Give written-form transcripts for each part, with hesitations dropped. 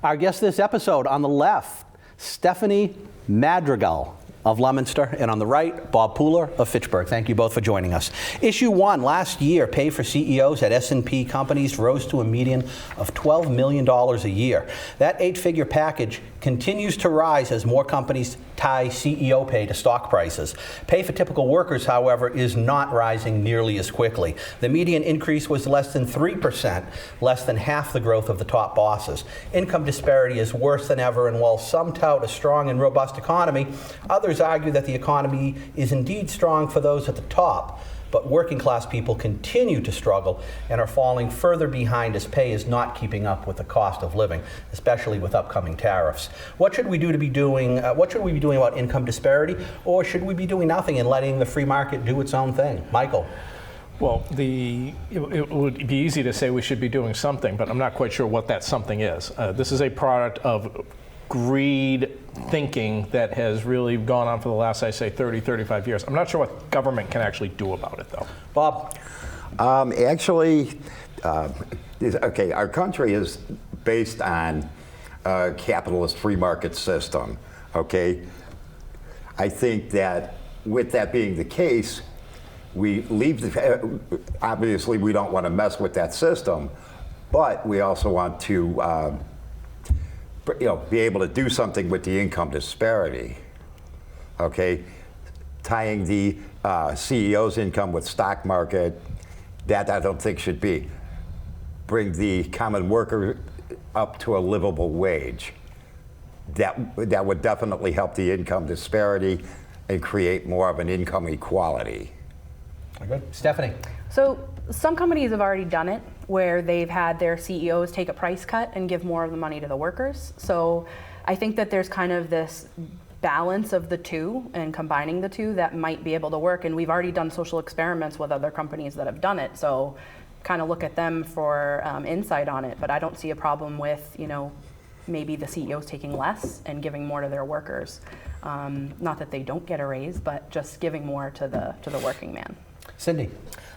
Our guest this episode, on the left, Stephanie Madrigal of Leominster, and on the right, Bob Pooler of Fitchburg. Thank you both for joining us. Issue 1 last year, pay for CEOs at S&P companies rose to a median of $12 million a year. That 8-figure package continues to rise as more companies tie CEO pay to stock prices. Pay for typical workers, however, is not rising nearly as quickly. The median increase was less than 3%, less than half the growth of the top bosses. Income disparity is worse than ever, and while some tout a strong and robust economy, others argue that the economy is indeed strong for those at the top, but working class people continue to struggle and are falling further behind as pay is not keeping up with the cost of living, especially with upcoming tariffs. What should we be doing about income disparity, or should we be doing nothing and letting the free market do its own thing? Michael. Well, it would be easy to say we should be doing something, but I'm not quite sure what that something is. This is a product of greed thinking that has really gone on for the last, I say, 30, 35 years. I'm not sure what government can actually do about it, though. Bob? Okay, our country is based on a capitalist free market system, okay? I think that with that being the case, we leave obviously we don't want to mess with that system, but we also want to be able to do something with the income disparity, okay? Tying the CEO's income with stock market, that I don't think should be. Bring the common worker up to a livable wage. That would definitely help the income disparity and create more of an income equality. Good. Stephanie? So some companies have already done it, where they've had their CEOs take a price cut and give more of the money to the workers. So I think that there's kind of this balance of the two and combining the two that might be able to work. And we've already done social experiments with other companies that have done it. So kind of look at them for insight on it. But I don't see a problem with, maybe the CEOs taking less and giving more to their workers. Not that they don't get a raise, but just giving more to the working man. Cindy?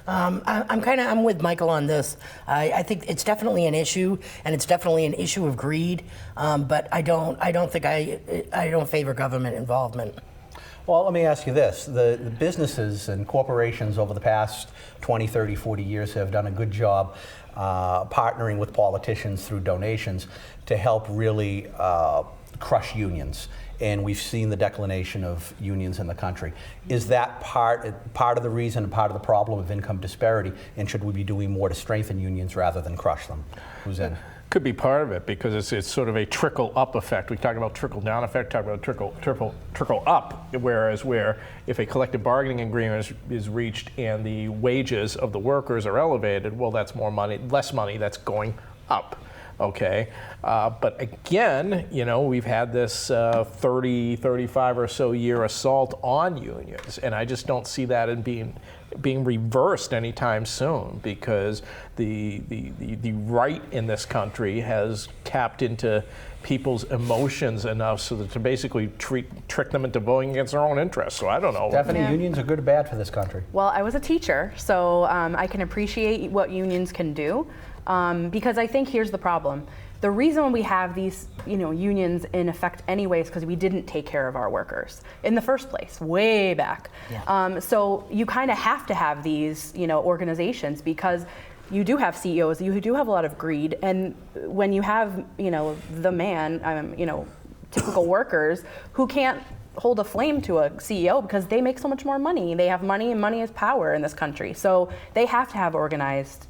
I'm with Michael on this. I think it's definitely an issue, and it's definitely an issue of greed. But I don't favor government involvement. Well, let me ask you this. The businesses and corporations over the past 20, 30, 40 years have done a good job partnering with politicians through donations to help really crush unions. And we've seen the declination of unions in the country. Is that part of the reason, part of the problem of income disparity? And should we be doing more to strengthen unions rather than crush them? Who's in? Could be part of it, because it's sort of a trickle-up effect. We talk about trickle-down effect, talk about trickle-up, whereas if a collective bargaining agreement is reached and the wages of the workers are elevated, well, that's less money that's going up. Okay, but again, we've had this 30, 35 or so year assault on unions, and I just don't see that in being reversed anytime soon, because the right in this country has tapped into people's emotions enough so that to basically trick them into voting against their own interests. So I don't know. Stephanie, unions are good or bad for this country? Well, I was a teacher, so I can appreciate what unions can do. Because I think here's the problem. The reason we have these, unions in effect anyways, because we didn't take care of our workers in the first place, way back. Yeah. So you kind of have to have these, organizations, because you do have CEOs, you do have a lot of greed, and when you have, the man, typical workers who can't hold a flame to a CEO because they make so much more money. They have money, and money is power in this country. So they have to have organized,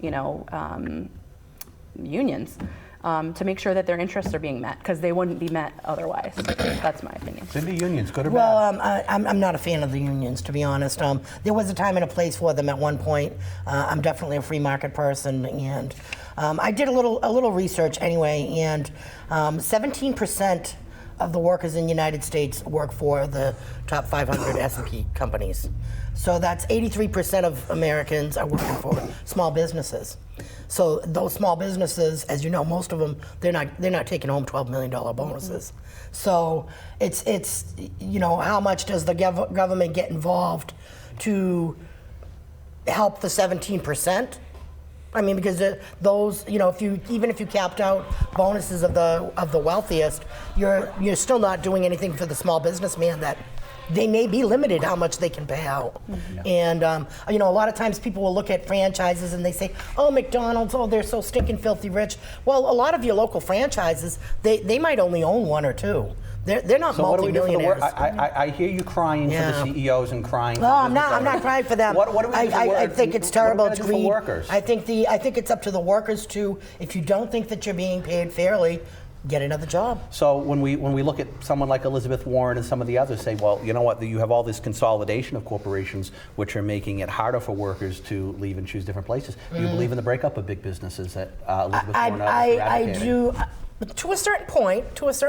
unions to make sure that their interests are being met, because they wouldn't be met otherwise. That's my opinion. Cindy, unions, good or bad? Well, I'm not a fan of the unions, to be honest. There was a time and a place for them at one point. I'm definitely a free market person, and I did a little research anyway, and 17% of the workers in the United States work for the top 500 S&P companies. So that's 83% of Americans are working for small businesses. So those small businesses, as you know, most of them, they're not taking home $12 million bonuses. Mm-hmm. So it's how much does the government get involved to help the 17%? I mean, because those, even if you capped out bonuses of the wealthiest, you're still not doing anything for the small businessman that they may be limited how much they can pay out. And a lot of times people will look at franchises and they say, oh, McDonald's, oh, they're so stinking filthy rich. Well, a lot of your local franchises, they might only own one or two. They're not multi-millionaires. I hear you crying for the CEOs and crying. No, I'm not crying for them. What do we do for I think it's terrible. It's for greed. workers? I think it's up to the workers to, if you don't think that you're being paid fairly, get another job. So when we look at someone like Elizabeth Warren and some of the others say, well, you know what, you have all this consolidation of corporations which are making it harder for workers to leave and choose different places. Do you believe in the breakup of big businesses that Elizabeth Warren I do. To a certain point, she does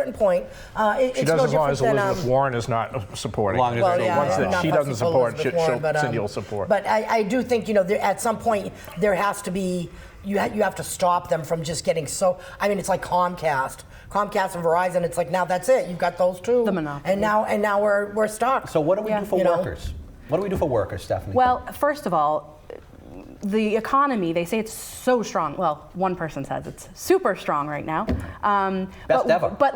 it's as no long as different Elizabeth than, Warren is not supporting. Long as The well, ones that not she doesn't fussy for support, Elizabeth Warren, Cindy will support. But I do think at some point there has to be. You have to stop them from just getting so. I mean, it's like Comcast and Verizon. It's like now that's it. You've got those two. The monopoly. And now we're stuck. So what do we do for workers? What do we do for workers, Stephanie? Well, first of all, the economy, they say it's so strong. Well, one person says it's super strong right now. Best ever. But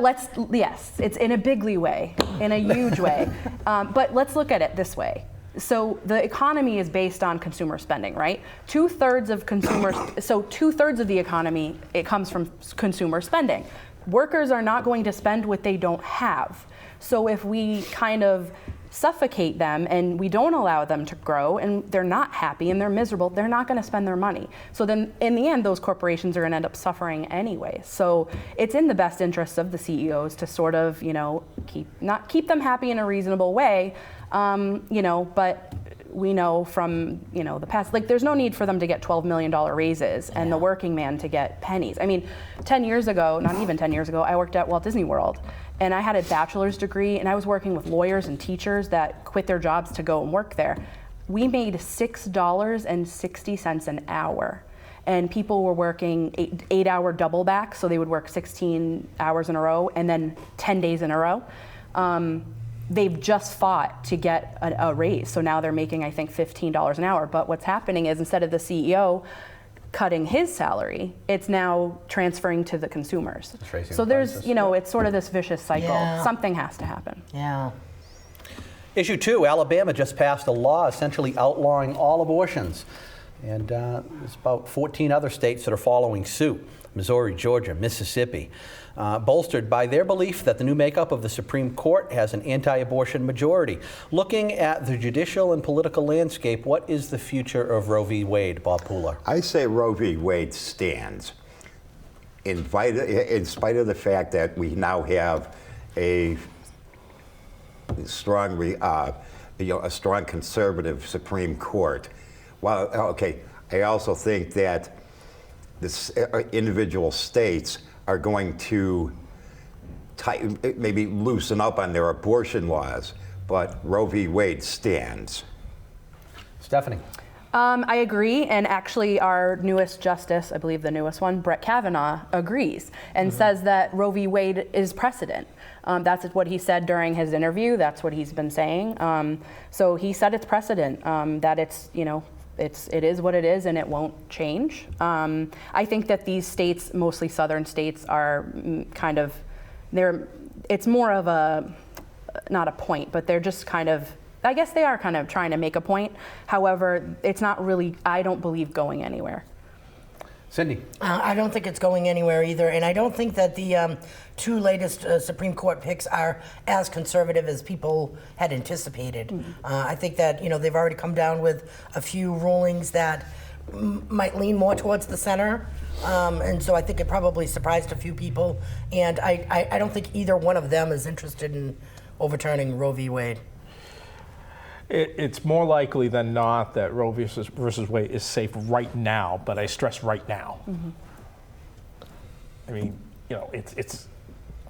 yes, it's in a bigly way, in a huge way. But let's look at it this way. So the economy is based on consumer spending, right? 2/3 of consumers, so 2/3 of the economy, it comes from consumer spending. Workers are not going to spend what they don't have. So if we kind of suffocate them and we don't allow them to grow and they're not happy and they're miserable, they're not going to spend their money. So then in the end, those corporations are going to end up suffering anyway. So it's in the best interests of the CEOs to sort of, keep them happy in a reasonable way, but we know from, the past, like there's no need for them to get $12 million raises and the working man to get pennies. I mean, 10 years ago, not even 10 years ago, I worked at Walt Disney World. And I had a bachelor's degree, and I was working with lawyers and teachers that quit their jobs to go and work there. We made $6.60 an hour. And people were working 8-hour double back, so they would work 16 hours in a row and then 10 days in a row. They've just fought to get a raise, so now they're making, I think, $15 an hour. But what's happening is instead of the CEO cutting his salary, it's now transferring to the consumers. So there's, it's sort of this vicious cycle. Yeah. Something has to happen. Yeah. Issue 2, Alabama just passed a law essentially outlawing all abortions. And there's about 14 other states that are following suit. Missouri, Georgia, Mississippi, bolstered by their belief that the new makeup of the Supreme Court has an anti-abortion majority. Looking at the judicial and political landscape, what is the future of Roe v. Wade, Bob Pooler? I say Roe v. Wade stands. In spite of the fact that we now have a strong, a strong conservative Supreme Court. Well, okay, I also think that this individual states are going to maybe loosen up on their abortion laws, but Roe v. Wade stands. Stephanie? I agree, and actually our newest justice, I believe the newest one, Brett Kavanaugh, agrees and says that Roe v. Wade is precedent. That's what he said during his interview. That's what he's been saying. So he said it's precedent, that it's, it is what it is and it won't change. I think that these states, mostly southern states, are kind of, it's more of a, not a point, but they're just kind of, I guess they are kind of trying to make a point. However, it's not really, I don't believe, going anywhere. Cindy? I don't think it's going anywhere either, and I don't think that the two latest Supreme Court picks are as conservative as people had anticipated. I think that they've already come down with a few rulings that might lean more towards the center, and so I think it probably surprised a few people. And I don't think either one of them is interested in overturning Roe v. Wade. It's more likely than not that Roe versus Wade is safe right now, but I stress right now. I mean, it's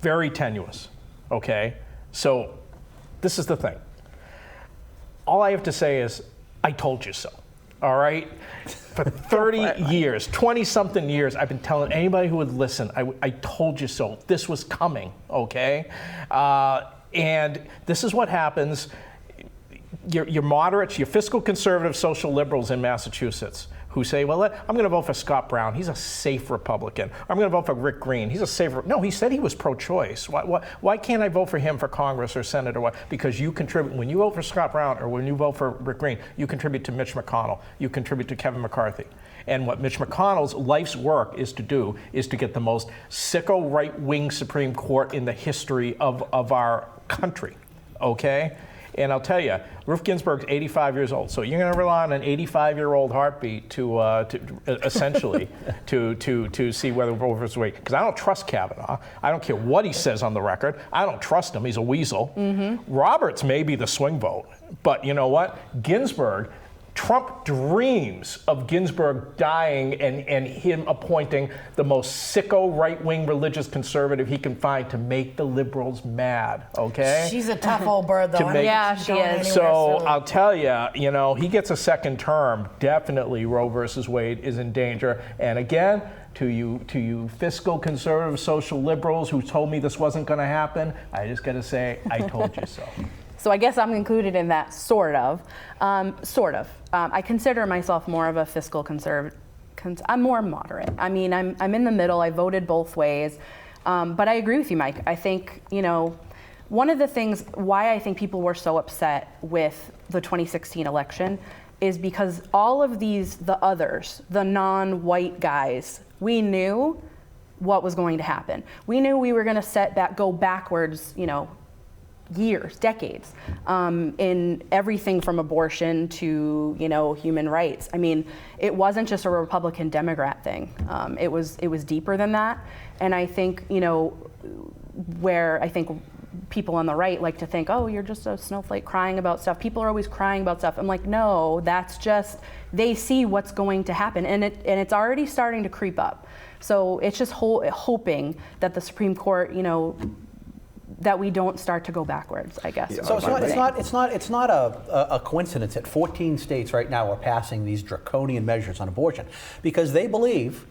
very tenuous, okay? So this is the thing. All I have to say is, I told you so, all right? For 30 years, 20-something years, I've been telling anybody who would listen, I told you so. This was coming, okay? And this is what happens. Your moderates, your fiscal conservative social liberals in Massachusetts who say, well, I'm going to vote for Scott Brown. He's a safe Republican. I'm going to vote for Rick Green. He's a safe. No, he said he was pro-choice. Why can't I vote for him for Congress or Senate or what? Because you contribute, when you vote for Scott Brown or when you vote for Rick Green, you contribute to Mitch McConnell. You contribute to Kevin McCarthy. And what Mitch McConnell's life's work is to do is to get the most sicko right-wing Supreme Court in the history of our country, okay? And I'll tell you, Ruth Ginsburg's 85 years old, so you're going to rely on an 85-year-old heartbeat to essentially to see whether Roe versus Wade. Because I don't trust Kavanaugh. I don't care what he says on the record. I don't trust him. He's a weasel. Roberts may be the swing vote, but you know what? Ginsburg. Trump dreams of Ginsburg dying and him appointing the most sicko right-wing religious conservative he can find to make the liberals mad, okay? She's a tough old bird, though. Yeah, she is. So I'll tell you, he gets a second term. Definitely Roe versus Wade is in danger. And again, to you fiscal conservative social liberals who told me this wasn't going to happen, I just got to say, I told you so. So I guess I'm included in that, sort of. I consider myself more of a fiscal conservative. I'm more moderate. I mean, I'm in the middle. I voted both ways. But I agree with you, Mike. I think, one of the things why I think people were so upset with the 2016 election is because all of the others, the non-white guys, we knew what was going to happen. We knew we were going to go backwards, years, decades, in everything from abortion to human rights. I mean, it wasn't just a Republican Democrat thing. It was deeper than that. And I think where I think people on the right like to think, oh, you're just a snowflake crying about stuff. People are always crying about stuff. I'm like, no, that's just they see what's going to happen, and it's already starting to creep up. So it's just hoping that the Supreme Court, that we don't start to go backwards, I guess. So it's not a coincidence that 14 states right now are passing these draconian measures on abortion because they believe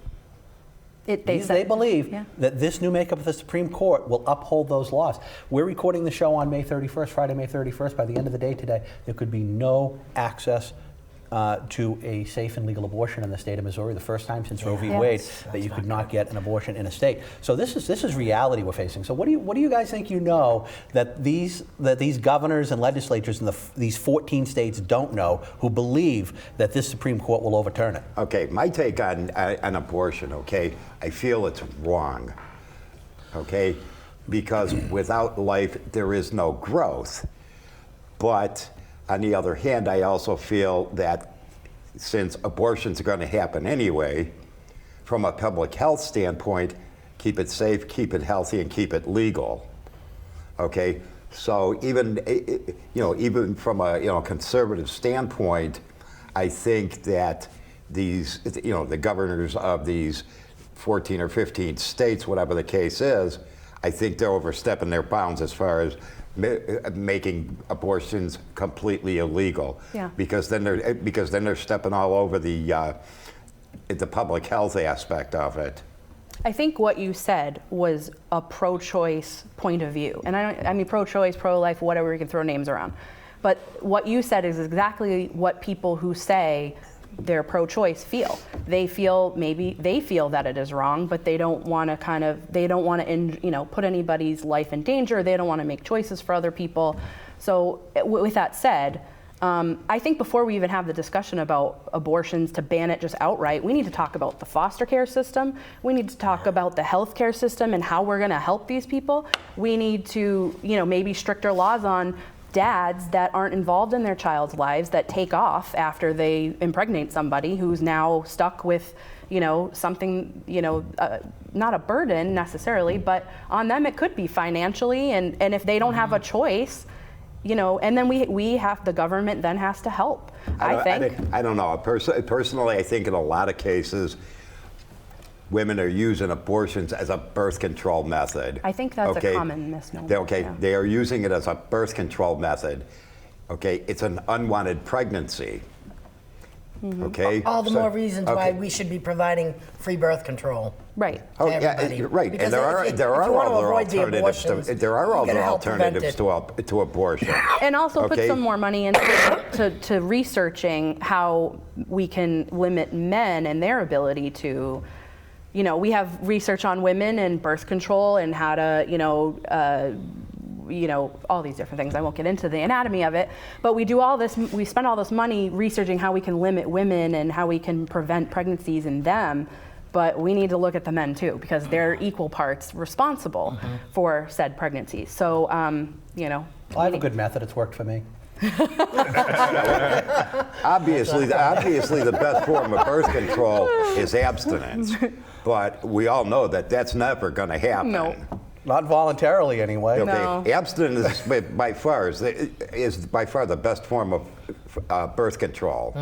that this new makeup of the Supreme Court will uphold those laws. We're recording the show on May 31st, Friday, May 31st. By the end of the day today, there could be no access to a safe and legal abortion in the state of Missouri, the first time since Roe v. Wade that you could not get an abortion in a state. So this is reality we're facing. So what do you guys think that these governors and legislatures in these 14 states don't know, who believe that this Supreme Court will overturn it? Okay, my take on abortion. Okay, I feel it's wrong. Okay, because without life there is no growth, but on the other hand, I also feel that since abortions are going to happen anyway, from a public health standpoint, keep it safe, keep it healthy, and keep it legal. Okay, so even from a conservative standpoint, I think that these the governors of these 14 or 15 states, whatever the case is, I think they're overstepping their bounds as far as making abortions completely illegal, because then they're stepping all over the public health aspect of it. I think what you said was a pro-choice point of view, and I mean pro-choice, pro-life, whatever we can throw names around. But what you said is exactly what people who say they're pro-choice feel. They feel that it is wrong, but they don't want to put anybody's life in danger. They don't want to make choices for other people. So with that said, I think before we even have the discussion about abortions, to ban it just outright, we need to talk about the foster care system. We need to talk about the healthcare system and how we're going to help these people. We need to, maybe stricter laws on dads that aren't involved in their child's lives, that take off after they impregnate somebody who's now stuck with, something, not a burden necessarily, but on them it could be financially, and if they don't have a choice, and then the government then has to help. I don't know. Personally, I think in a lot of cases, women are using abortions as a birth control method. I think that's a common misnomer. They are using it as a birth control method. Okay, it's an unwanted pregnancy. Okay? All the So- more reasons why okay. we should be providing free birth control. Right. To everybody. Right, Because and there are if you there are want to other avoid the alternatives. abortions, There are you other gotta help prevent alternatives it. to abortion. And also put Okay. some more money into to researching how we can limit men and their ability to, we have research on women and birth control and how to, all these different things. I won't get into the anatomy of it, but we do all this, we spend all this money researching how we can limit women and how we can prevent pregnancies in them. But we need to look at the men too, because they're equal parts responsible for said pregnancies. So, I have a good method. It's worked for me. Obviously, the best form of birth control is abstinence, but we all know that that's never going to happen. No. Not voluntarily, anyway. Okay, No. abstinence by far is by far the best form of birth control.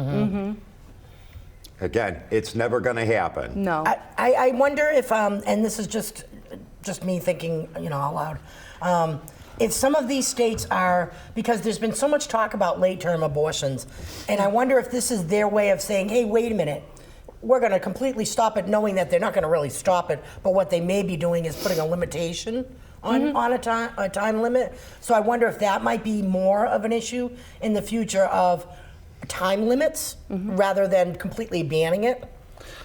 Again, it's never going to happen. no. I wonder if, and this is just me thinking, out loud, if some of these states are, because there's been so much talk about late-term abortions, and I wonder if this is their way of saying, hey, wait a minute, we're going to completely stop it, knowing that they're not going to really stop it, but what they may be doing is putting a limitation on a time limit. So I wonder if that might be more of an issue in the future of time limits rather than completely banning it.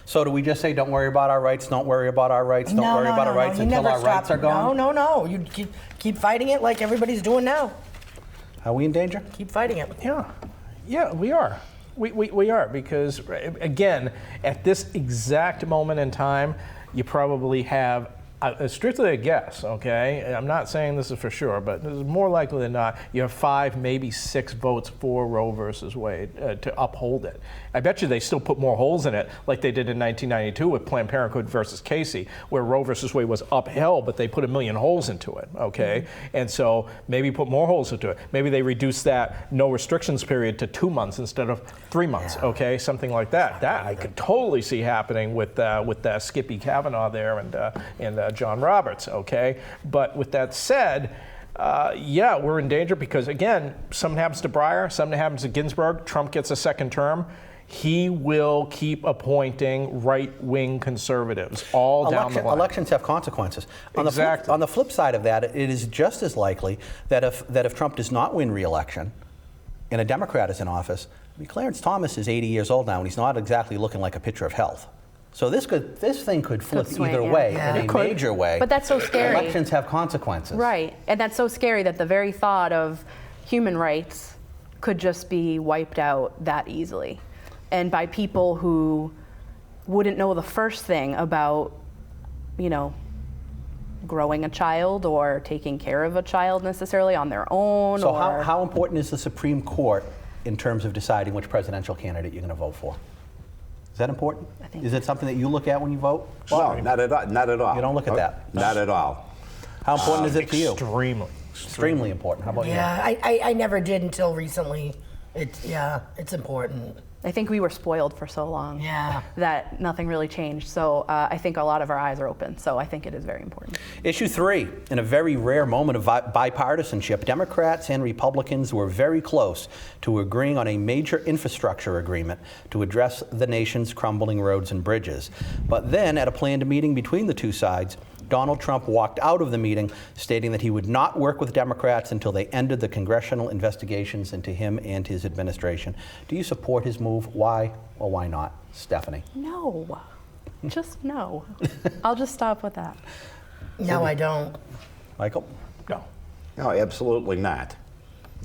So do we just say, don't worry about our rights, don't worry about our rights, don't worry about our rights You until never our rights stop. are gone? No. You keep fighting it like everybody's doing now. Are we in danger? Keep fighting it. Yeah, we are. We are, because, again, at this exact moment in time, you probably have, strictly a guess, okay? I'm not saying this is for sure, but this is more likely than not, you have 5, maybe 6 votes for Roe versus Wade to uphold it. I bet you they still put more holes in it, like they did in 1992 with Planned Parenthood versus Casey, where Roe versus Wade was upheld, but they put 1 million holes into it, okay? And so maybe put more holes into it. Maybe they reduce that no restrictions period to 2 months instead of 3 months, okay? Something like that. That I could totally see happening with Skippy Kavanaugh there and John Roberts, okay? But with that said, yeah, we're in danger because, again, something happens to Breyer, something happens to Ginsburg, Trump gets a second term. He will keep appointing right-wing conservatives all down the line. Elections have consequences. Exactly. On the flip side of that, it is just as likely that if Trump does not win re-election and a Democrat is in office, Clarence Thomas is 80 years old now and he's not exactly looking like a picture of health. So this thing could flip Could swing, either yeah. way Yeah. in It a could. major way. But that's so scary. Elections have consequences. Right. And that's so scary that the very thought of human rights could just be wiped out that easily. And by people who wouldn't know the first thing about, growing a child or taking care of a child necessarily on their own. So or how important is the Supreme Court in terms of deciding which presidential candidate you're going to vote for? Is that important? I think Is it something that you look at when you vote? No, not at all. Not at all. You don't look at that? Not at all. How important is it to you? Extremely. Extremely important. How about you? Yeah, I never did until recently. It's important. I think we were spoiled for so long Yeah. that nothing really changed. So I think a lot of our eyes are open. So I think it is very important. Issue 3, in a very rare moment of bipartisanship, Democrats and Republicans were very close to agreeing on a major infrastructure agreement to address the nation's crumbling roads and bridges. But then, at a planned meeting between the two sides, Donald Trump walked out of the meeting, stating that he would not work with Democrats until they ended the congressional investigations into him and his administration. Do you support his move? Why or why not? Stephanie? No. Just no. I'll just stop with that. No, I don't. Michael? No. No, absolutely not.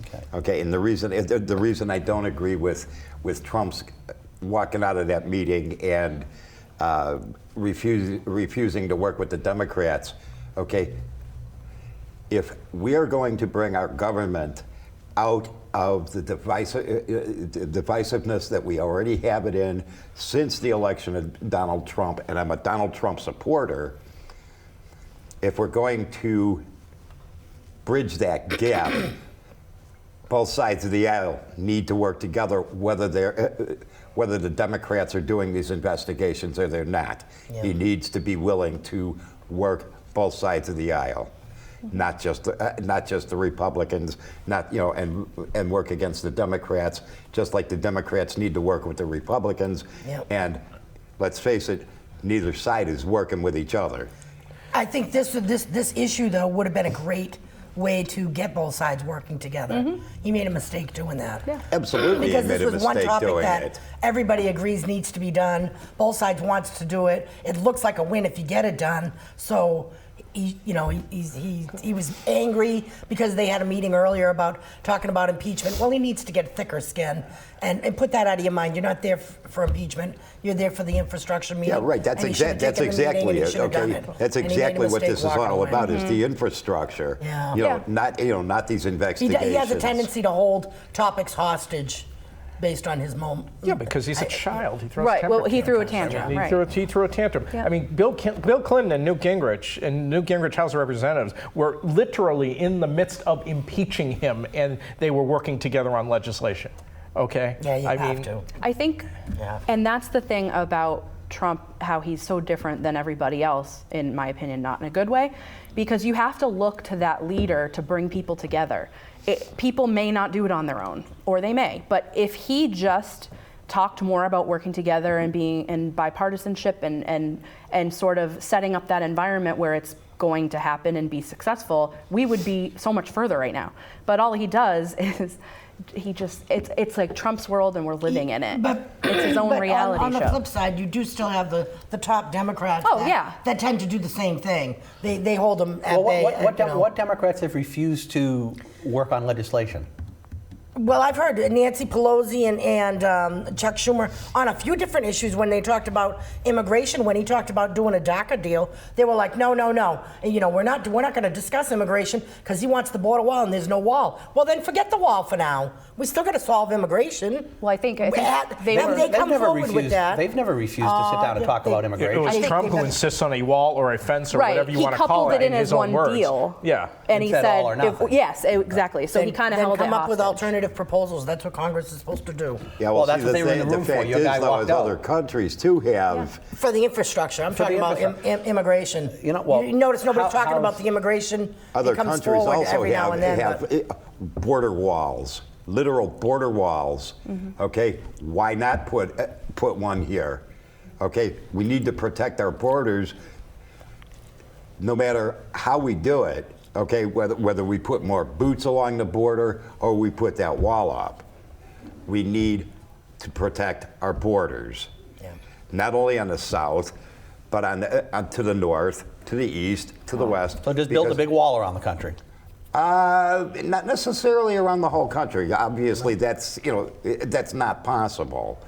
Okay. Okay, and the reason I don't agree with Trump's walking out of that meeting and refusing to work with the Democrats, okay, if we are going to bring our government out of the divisiveness that we already have it in since the election of Donald Trump, and I'm a Donald Trump supporter, if we're going to bridge that gap, both sides of the aisle need to work together, whether the Democrats are doing these investigations or they're not. Yeah. He needs to be willing to work both sides of the aisle. not just the Republicans, not and work against the Democrats, just like the Democrats need to work with the Republicans. Yep. And let's face it, neither side is working with each other. I think this issue, though, would have been a great way to get both sides working together. He made a mistake doing that. Yeah. Absolutely, Because he made this a was one mistake topic doing that it. everybody agrees needs to be done. Both sides wants to do it. It looks like a win if you get it done. So he was angry because they had a meeting earlier about talking about impeachment. Well, he needs to get thicker skin and put that out of your mind. You're not there for impeachment. You're there for the infrastructure meeting. Yeah, right. That's And he should have exactly taken the meeting and he it. should have done Okay, it. that's And he made a exactly what mistake this is walking all away. about: is the infrastructure. Yeah. Not these He investigations. has a tendency to hold topics hostage based on his moment. Yeah, because he's a child. He throws Right, temper well, he threw a tantrums. tantrum, I mean, right. he threw a tantrum. Yeah. I mean, Bill Clinton and Newt Gingrich House of Representatives were literally in the midst of impeaching him, and they were working together on legislation. Okay? Yeah, you have to. I think, Yeah. and that's the thing about Trump, how he's so different than everybody else, in my opinion, not in a good way, because you have to look to that leader to bring people together. People may not do it on their own, or they may, but if he just talked more about working together and being in bipartisanship and sort of setting up that environment where it's going to happen and be successful, we would be so much further right now. But all he does is it's like Trump's world and we're living in it. But it's his own but reality on show. the flip side, you do still have the top Democrats Oh, yeah. that tend to do the same thing. They hold them at Well, bay. what Democrats have refused to work on legislation? Well, I've heard Nancy Pelosi and Chuck Schumer on a few different issues when they talked about immigration. When he talked about doing a DACA deal, they were like, no. And, we're not going to discuss immigration because he wants the border wall and there's no wall. Well, then forget the wall for now. We still got to solve immigration. Well, I think they They come forward with that. They've never refused to sit down and talk about It immigration. was I think Trump who they've- insists on a wall or a fence or Right. whatever you He want to call coupled it it in his as own one words. deal. Yeah. And he said said, all or nothing. yes, exactly. So he kind of held it come up with hostage. alternative proposals. That's what Congress is supposed to do. Yeah, Well, see, that's what they were in the room for. fact Your is, guy though, walked is out. other countries too have. For the infrastructure. I'm talking the about immigration. Well, you notice nobody's talking how's- about the immigration. Other it comes countries forward also every now and then. have but- border walls, literal border walls. Okay, why not put one here? Okay, we need to protect our borders, no matter how we do it. Okay, whether we put more boots along the border or we put that wall up, we need to protect our borders. Yeah. Not only on the south, but to the north, to the east, to the west. So just build a because- big wall around the country. Not necessarily around the whole country. Obviously, that's not possible.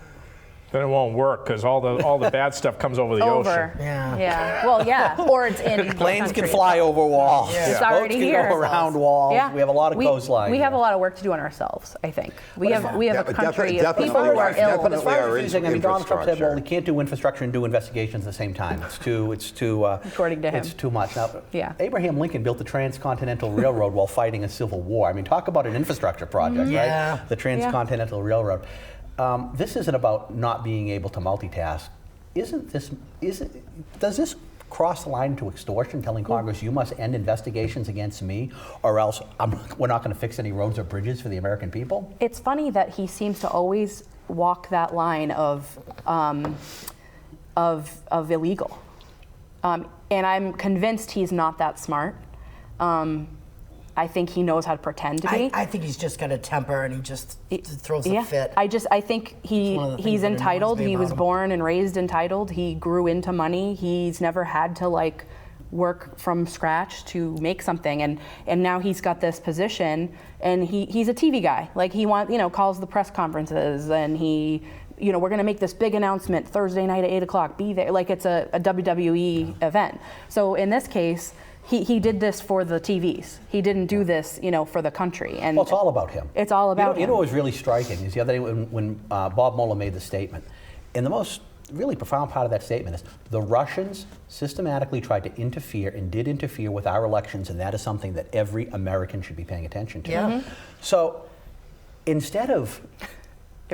Then it won't work because all the bad stuff comes over the Over. ocean. Yeah. Well, yeah. Or it's in. Planes the can country fly itself. over walls. It's Boats already can here. go around walls. Yeah. We have a lot of coastline. We have a here. lot of work to do on ourselves, I think. We have a Yeah, country of definitely people who are our- ill. But as far Definitely our as refusing, I mean, Donald Trump said, infrastructure. well, we can't do infrastructure and do investigations at the same time. It's too. According to him. It's too much. Now, Yeah. Abraham Lincoln built the Transcontinental Railroad while fighting a civil war. I mean, talk about an infrastructure project, Yeah. right? The Transcontinental Railroad. This isn't about not being able to multitask. Does this cross the line to extortion, telling Congress you must end investigations against me, or else we're not going to fix any roads or bridges for the American people? It's funny that he seems to always walk that line of illegal, and I'm convinced he's not that smart. I think he knows how to pretend to be. I think he's just got a temper and he just throws a fit. I think one of the things he's that annoys entitled. me He about was him. born and raised entitled. He grew into money. He's never had to work from scratch to make something, and now he's got this position, and he's a TV guy. He calls the press conferences, and we're going to make this big announcement Thursday night at 8:00. Be there. It's a WWE event. So in this case, he did this for the TVs. He didn't do this, for the country. And Well, it's all about him. It's all about You him. know what was really striking is the other day when Bob Mueller made the statement, and the most really profound part of that statement is the Russians systematically tried to interfere and did interfere with our elections, and that is something that every American should be paying attention to. Yeah. Mm-hmm. So instead of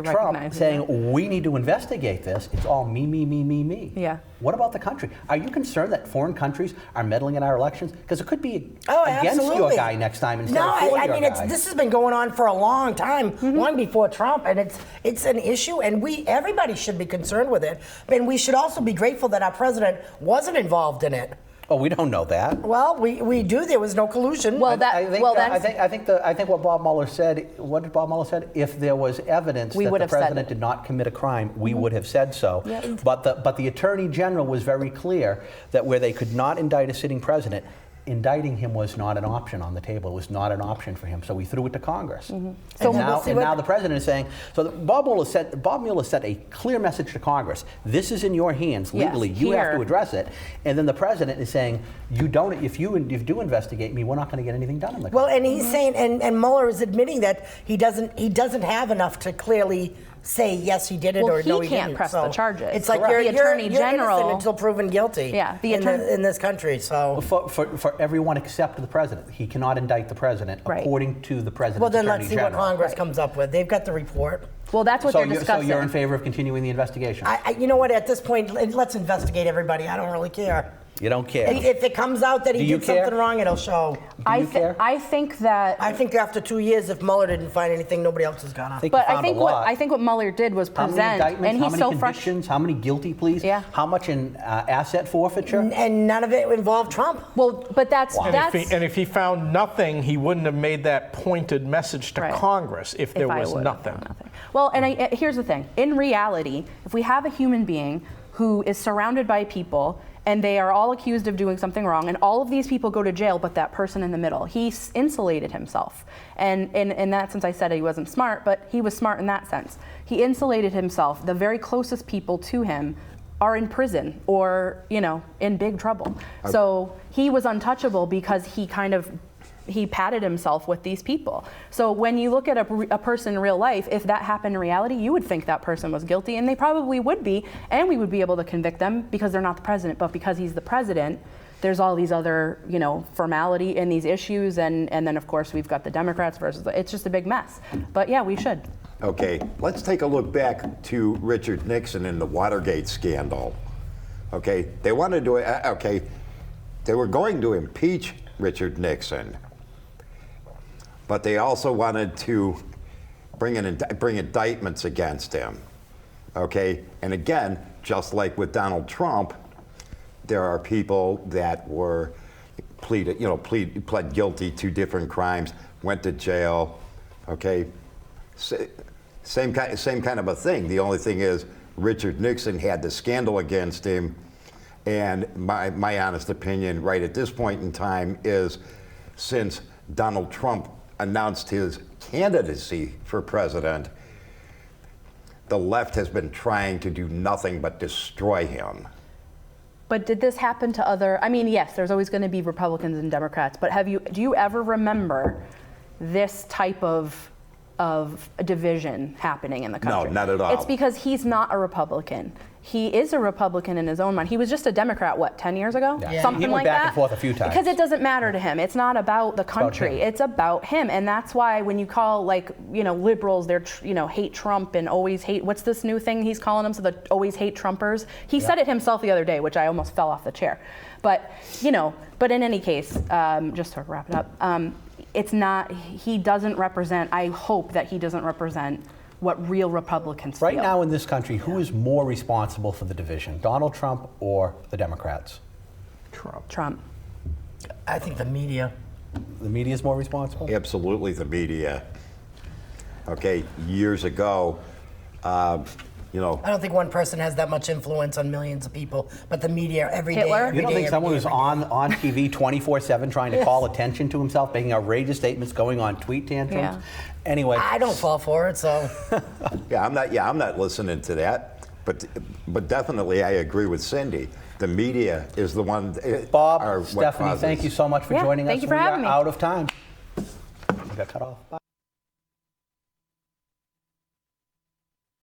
Trump recognizes saying, it. we need to investigate this. It's all me, me, me, me, me. Yeah. What about the country? Are you concerned that foreign countries are meddling in our elections? Because it could be Oh, against your absolutely. guy next time instead No, of for I your mean, guy. this has been going on for a long time, long before Trump, and it's an issue, and everybody should be concerned with it. And we should also be grateful that our president wasn't involved in it. Oh, we don't know that. Well, we do. There was no collusion. Well, I think what Bob Mueller said. What did Bob Mueller said? If there was evidence We that would the have said president it. did not commit a crime, we would have said so. Yeah. But the attorney general was very clear that where they could not indict a sitting president, indicting him was not an option on the table. It was not an option for him. So we threw it to Congress. So And now, we'll see and what- now the president is saying. So Bob Mueller sent a clear message to Congress. This is in your hands Yes, legally. You have here. to address it. And then the president is saying, you don't. If you do investigate me, we're not going to get anything done in the country. Well, and he's saying, and Mueller is admitting that he doesn't have enough to clearly say yes he did it Well, or no he he can't didn't. press So the charges. It's like Correct. you're, The Attorney you're General- innocent until proven guilty. Yeah, the in this country. So For everyone except the president. He cannot indict the president Right. according to the president's well, then attorney let's see what general. Congress comes up with. They've got the report. Well, that's what So they're so discussing. you're in favor of continuing the investigation? You know what? At this point, let's investigate everybody. I don't really care. You don't care? If it comes out that he Do you did care? something wrong, it'll show. Do you care? I think that. I think after 2 years, if Mueller didn't find anything, nobody else is gonna. think But you I found think a lot. what Mueller did was How many present, indictments? and How he's many so frustrated. convictions? How many guilty pleas? Yeah. How much in asset forfeiture? And none of it involved Trump. Well, but that's And if he found nothing, he wouldn't have made that pointed message to Right. Congress if there I was would have nothing. found nothing. Well, and here's the thing. In reality, if we have a human being who is surrounded by people and they are all accused of doing something wrong, and all of these people go to jail but that person in the middle, he insulated himself. And in that sense, I said he wasn't smart, but he was smart in that sense. He insulated himself. The very closest people to him are in prison or, in big trouble. So he was untouchable because he patted himself with these people. So when you look at a person in real life, if that happened in reality, you would think that person was guilty, and they probably would be, and we would be able to convict them because they're not the president. But because he's the president, there's all these other, formality in these issues, and then of course we've got the Democrats versus it's just a big mess. But yeah, we should. Okay, let's take a look back to Richard Nixon and the Watergate scandal. Okay, they wanted to, they were going to impeach Richard Nixon, but they also wanted to bring indictments against him. Okay, and again, just like with Donald Trump, there are people that were pled guilty to different crimes, went to jail. Okay, same kind of a thing. The only thing is, Richard Nixon had the scandal against him, and my honest opinion, right at this point in time, is since Donald Trump announced his candidacy for president, the left has been trying to do nothing but destroy him. But did this happen to other? I mean, yes, there's always going to be Republicans and Democrats. But do you ever remember this type of division happening in the country? No, not at all. It's because he's not a Republican. He is a Republican in his own mind. He was just a Democrat, 10 years ago? Yeah. Something He went like back that. and forth a few times. Because it doesn't matter to him. It's not about the country. him. It's about him. And that's why when you call liberals, they're hate Trump and always hate, what's this new thing he's calling them? So the always hate Trumpers. He said it himself the other day, which I almost fell off the chair. But, but in any case, just to wrap it up, it's not, he doesn't represent, I hope that he doesn't represent what real Republicans Right feel. now in this country, who is more responsible for the division, Donald Trump or the Democrats? Trump. I think the media. The media is more responsible? Absolutely, the media. Okay, years ago, I don't think one person has that much influence on millions of people, but the media every day. Hitler? every You don't day, think every someone day, who's every day. on TV 24/7 trying to call attention to himself, making outrageous statements, going on tweet tantrums? Yeah. Anyway, I don't fall for it, so. I'm not listening to that. But definitely, I agree with Cindy. The media is the one. Bob, are what Stephanie, causes- thank you so much for Yeah, joining us. thank you for having We me. are out of time. We got cut off. Bye.